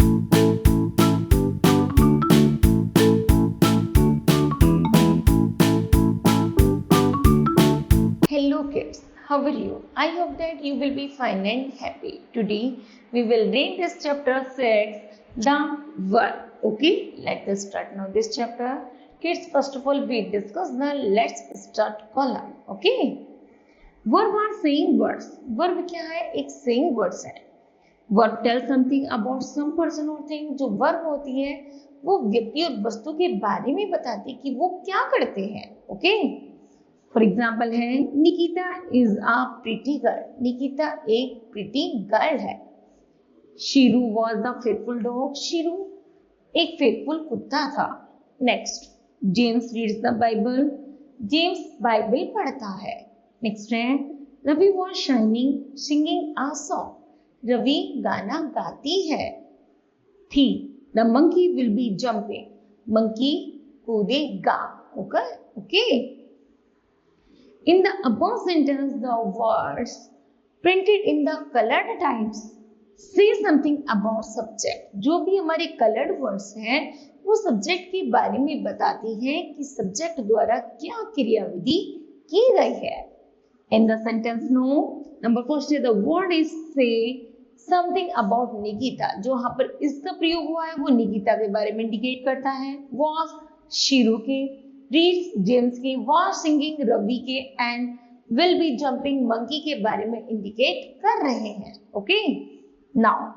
Hello kids, how are you? I hope that you will be fine and happy. Today we will read this chapter 6, the verb. Okay, let us start now this chapter. Kids, first of all we discuss the let's start column. Okay, verb are saying words. Verb क्या है? एक saying words है. Verb tell something about some person or thing. जो verb होती है वो व्यक्ति और वस्तु के बारे में बताती है कि वो क्या करते हैं. ओके, फॉर एग्जाम्पल है Nikita is a pretty girl. Nikita एक प्रिटी गर्ल है. Sheeru was the faithful dog. Sheeru एक फेथफुल कुत्ता था. Next, James reads the Bible. James Bible पढ़ता है. नेक्स्ट है Ravi was shining singing a song. Ravi गाना गाती है. थी the monkey will be jumping. Monkey कूदेगा. Okay. In the above sentence, the words printed in the colored types say something about subject. जो भी हमारे colored words हैं, वो subject के बारे में बताती हैं कि subject द्वारा क्या क्रियाविधि की गई है. In the sentence, no. Number first है the word is say something about Nikita. जो यहाँ पर इसका प्रयोग हुआ है वो निकिता के बारे में indicate करता है. Was शीरू के. रीड्स जेम्स के. वॉज सिंगिंग रवि के. And will be jumping monkey के बारे में इंडिकेट कर रहे हैं. Okay, now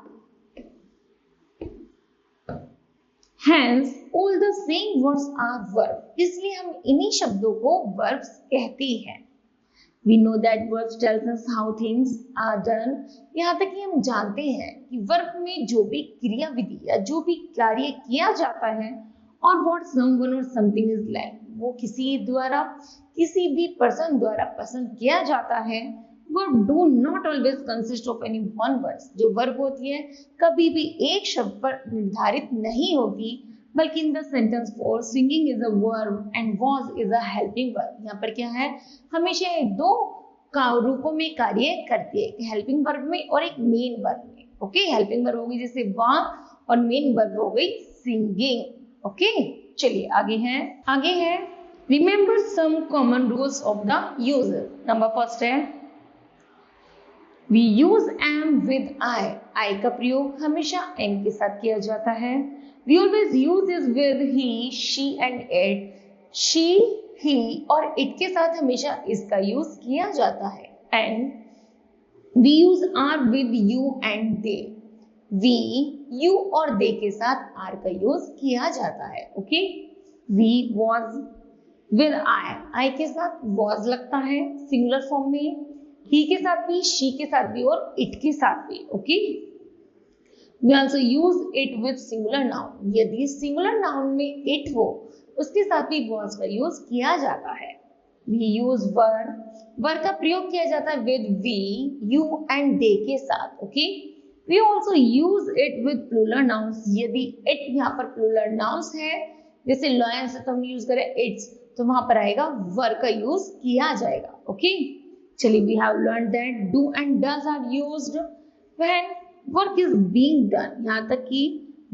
hence all the same words are verb. इसलिए हम इन्हीं शब्दों को वर्ब्स कहते हैं. We know that verbs tells us how things are done. यहाँ तक कि हम जानते हैं कि वर्ब में जो भी क्रियाविधि या जो भी कार्य किया जाता है और व्हाट समवन और समथिंग इज लाइक, वो किसी द्वारा किसी भी पर्सन द्वारा पसंद किया जाता है. Verb do not always consist of any one words. जो वर्ब होती है कभी भी एक शब्द पर निर्धारित नहीं होती, बल्कि इन the sentence for singing is a verb and was is a helping verb. यहाँ पर क्या है, हमेशा दो रूपों में कार्य करती है, एक हेल्पिंग वर्ब में और एक मेन वर्ब में. ओके, हेल्पिंग वर्ब होगी जैसे वॉज और मेन वर्ब हो गई सिंगिंग. ओके, चलिए आगे है remember some common rules of the user. Number first है we use am with I. I का प्रयोग हमेशा एम के साथ किया जाता है. We always use is with he, she and it. She, he और इट के साथ हमेशा इसका यूज किया जाता है. And we use are with you and they. We, you और दे के साथ आर का यूज किया जाता है. Okay, we was with I. I के साथ वॉज लगता है सिंगुलर फॉर्म में. ही के साथ भी, शी के साथ भी और इट के साथ भी. Okay, we also use it with singular noun. यदि सिंगुलर नाउन में इट हो उसके साथ भी वॉज का यूज किया जाता है. वी यूज वर. वर का प्रयोग किया जाता है with we, you and they के साथ. Okay, We also use it with plural nouns. यदि it यहाँ पर plural nouns है, जैसे lion से तो हम यूज करें its, तो वहां पर आएगा वर का यूज किया जाएगा. ओके, चलिए we have learned that do and does are used when work is being done. यहाँ तक कि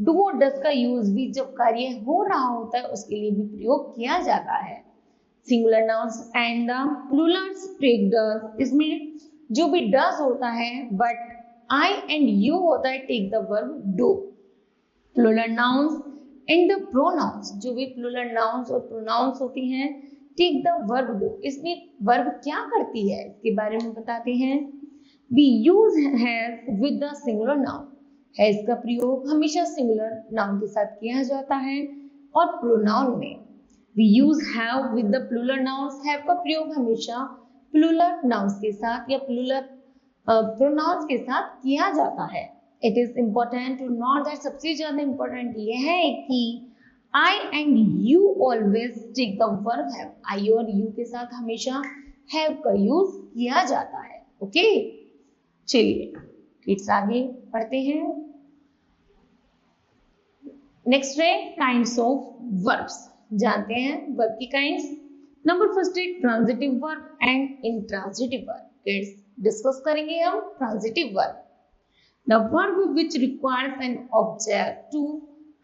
do और does का यूज भी जब कार्य हो रहा होता है उसके लिए भी प्रयोग किया जाता है. Singular nouns and the plurals take does. इसमें जो भी does होता है but I and you होता है take the verb do. Plural nouns and the pronouns, जो भी plural nouns और pronouns होती हैं take the verb do. इसमें verb क्या करती है इसके बारे में बताते हैं. We use has with the singular noun. has का प्रयोग हमेशा singular noun के साथ किया जाता है और pronoun में. We use have with the plural nouns. have का प्रयोग हमेशा plural nouns के साथ या plural प्रोनाउंस के साथ किया जाता है. It is important to note that सबसे ज्यादा इम्पोर्टेंट ये है कि I and you always take the verb have. I और यू के साथ हमेशा हैव का यूज किया जाता है. ओके, चलिए किड्स आगे पढ़ते हैं. नेक्स्ट है काइंड्स ऑफ वर्ब्स. जानते हैं वर्ब की काइंड्स. नंबर फर्स्ट है transitive verb and intransitive verb. Kids discuss करेंगे हम transitive verb. The verb which requires an object to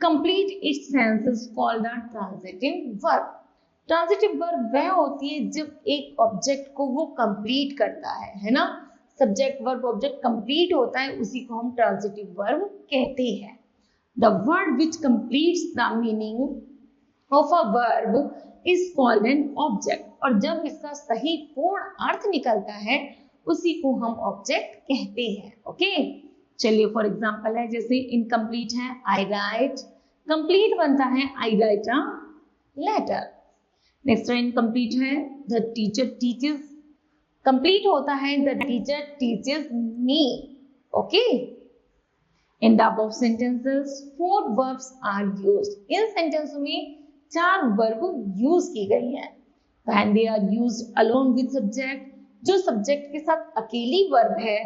complete its sense is called the transitive verb. Transitive verb वह होती है जब एक ऑब्जेक्ट को वो कंप्लीट करता है ना, सब्जेक्ट वर्ब ऑब्जेक्ट कंप्लीट होता है, उसी को हम ट्रांजिटिव वर्ब कहते हैं. The word which completes the meaning of a verb is called an object. और जब इसका सही पूर्ण अर्थ निकलता है उसी को हम ऑब्जेक्ट कहते हैं. ओके, चलिए फॉर एग्जांपल है, जैसे इनकम्प्लीट है आई राइट, कंप्लीट बनता है I write a letter. Next incomplete है द टीचर टीचेस, कंप्लीट होता है the teacher teaches me. Okay, in the above sentences 4 verbs are used. इन सेंटेंस में 4 वर्ब यूज की गई हैं. When they are used alone with subject, जो subject के साथ अकेली वर्ब है,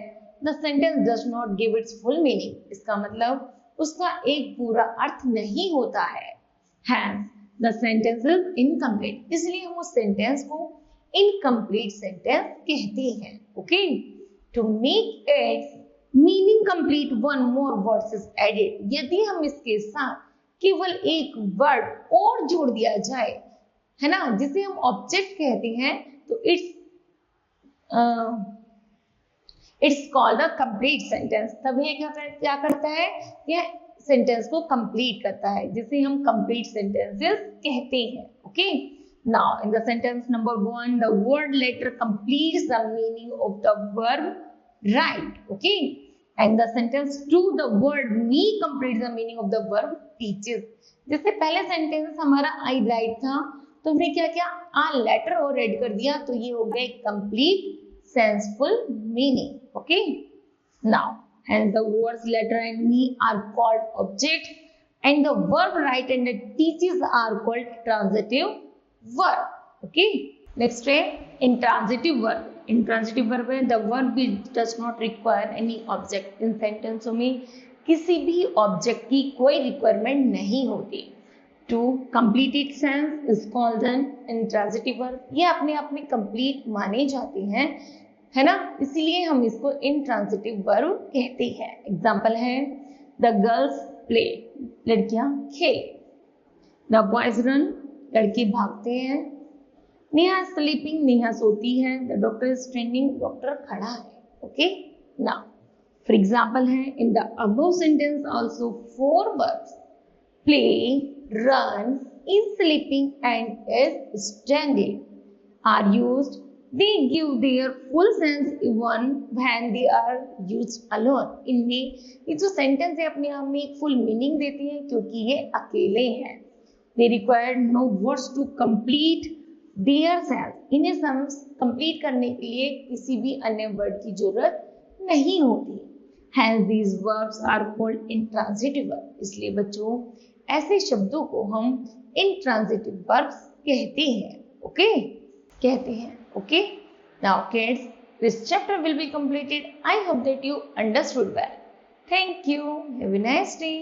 the sentence does not give its full meaning. इसका मतलब उसका एक पूरा अर्थ नहीं होता है. Hence, the sentence is incomplete. इसलिए हम उस सेंटेंस को incomplete sentence कहते हैं. Okay? To make it meaning complete, one more word is added. यदि हम इसके साथ केवल एक वर्ड और जोड़ दिया जाए, है ना, जिसे हम ऑब्जेक्ट कहते हैं, तो it's called a complete sentence. तब ये क्या करता है, यह सेंटेंस को कंप्लीट करता है, जिसे हम कंप्लीट सेंटेंसेस कहते हैं. Okay, now in the sentence number 1, the word letter completes the meaning of the verb write. Okay, and the sentence 2, the word me completes the meaning of the verb teaches. जैसे पहले sentence हमारा आई right था, तो हमने क्या किया, आ letter और add कर दिया, तो ये हो गया complete senseful meaning. Okay, now hence the words letter and me are called object and the verb write and the teaches are called transitive verb. Okay, next है intransitive verb. Intransitive verb है the verb which does not require any object. इन सेंटेंसों में किसी भी object की कोई requirement नहीं होती. To complete its sense is called an intransitive verb. ये अपने आप में कंप्लीट माने जाते हैं, है ना, इसीलिए हम इसको इंट्रांजिटिव वर्ब कहते हैं. एग्जाम्पल है द गर्ल्स प्ले, लड़कियां खेल. द बॉयज रन, लड़के भागते हैं. नेहा स्लीपिंग, नेहा सोती है. The doctor is standing, doctor खड़ा है. ओके, नाउ फॉर एग्जाम्पल है इन the above sentence also 4 verbs play, run, is sleeping and is standing are used. They give their full sense even when they are used alone. इनमें ये जो sentence है अपने आप में एक फुल मीनिंग देती है क्योंकि ये अकेले हैं. They require no words to complete their sense. इन्हें सेंस कंप्लीट करने के लिए किसी भी अन्य वर्ड की जरूरत नहीं होती. Hence these verbs are called intransitive verbs. इसलिए बच्चों ऐसे शब्दों को हम intransitive verbs कहते हैं. ओके, कहते हैं. Okay, now kids, this chapter will be completed. I hope that you understood well. Thank you. Have a nice day.